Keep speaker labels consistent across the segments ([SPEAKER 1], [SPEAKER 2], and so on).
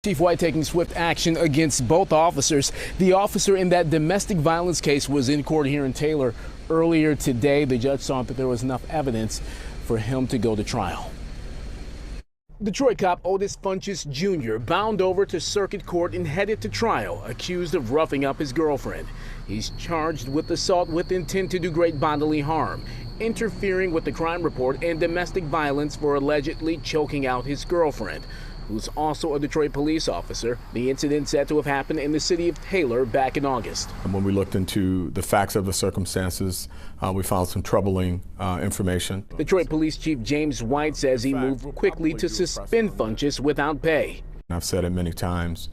[SPEAKER 1] Chief White taking swift action against both officers. The officer in that domestic violence case was in court here in Taylor earlier today. The judge thought that there was enough evidence for him to go to trial. Detroit cop Otis Funches Jr. bound over to circuit court and headed to trial, accused of roughing up his girlfriend. He's charged with assault with intent to do great bodily harm, interfering with the crime report, and domestic violence for allegedly choking out his girlfriend, who's also a Detroit police officer. The incident said to have happened in the city of Taylor back in August.
[SPEAKER 2] When we looked into the facts of the circumstances, we found some troubling information.
[SPEAKER 1] Detroit Police Chief James White says he moved quickly to suspend Funches without pay.
[SPEAKER 2] I've said it many times,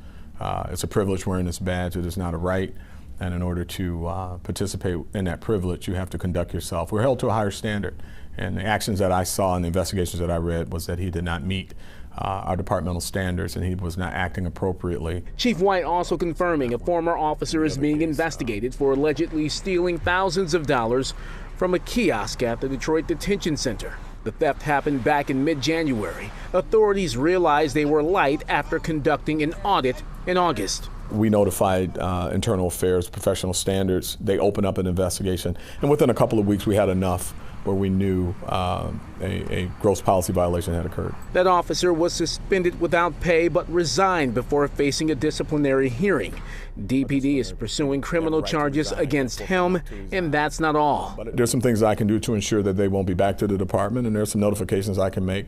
[SPEAKER 2] it's a privilege wearing this badge. It is not a right. And in order to participate in that privilege, you have to conduct yourself. We're held to a higher standard. And the actions that I saw and the investigations that I read was that he did not meet our departmental standards and he was not acting appropriately.
[SPEAKER 1] Chief White also confirming a former officer is being investigated for allegedly stealing thousands of dollars from a kiosk at the Detroit Detention Center. The theft happened back in mid-January. Authorities realized they were light after conducting an audit in August.
[SPEAKER 2] We notified Internal Affairs, Professional Standards. They opened up an investigation, and within a couple of weeks we had enough where we knew a gross policy violation had occurred.
[SPEAKER 1] That officer was suspended without pay but resigned before facing a disciplinary hearing. DPD is pursuing criminal charges against him, and that's not all.
[SPEAKER 2] But there's some things I can do to ensure that they won't be back to the department, and there's some notifications I can make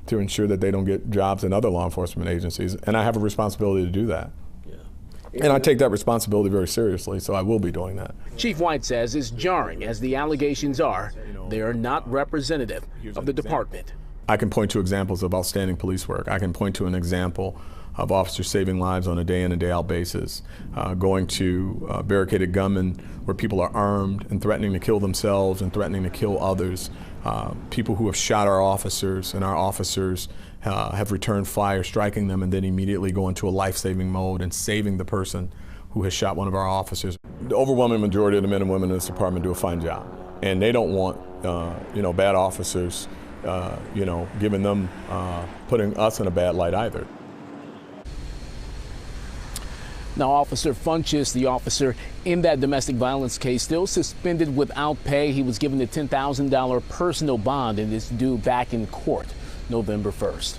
[SPEAKER 2] to ensure that they don't get jobs in other law enforcement agencies, and I have a responsibility to do that. And I take that responsibility very seriously, so I will be doing that.
[SPEAKER 1] Chief White says as jarring as the allegations are, they are not representative of the department.
[SPEAKER 2] I can point to examples of outstanding police work. I can point to an example of officers saving lives on a day in and day out basis, going to barricaded gunmen where people are armed and threatening to kill themselves and threatening to kill others, people who have shot our officers, and our officers have returned fire, striking them, and then immediately go into a life-saving mode and saving the person who has shot one of our officers. The overwhelming majority of the men and women in this department do a fine job, and they don't want bad officers giving them, putting us in a bad light either.
[SPEAKER 1] Now, Officer Funches, the officer in that domestic violence case, still suspended without pay. He was given a $10,000 personal bond and is due back in court November 1st.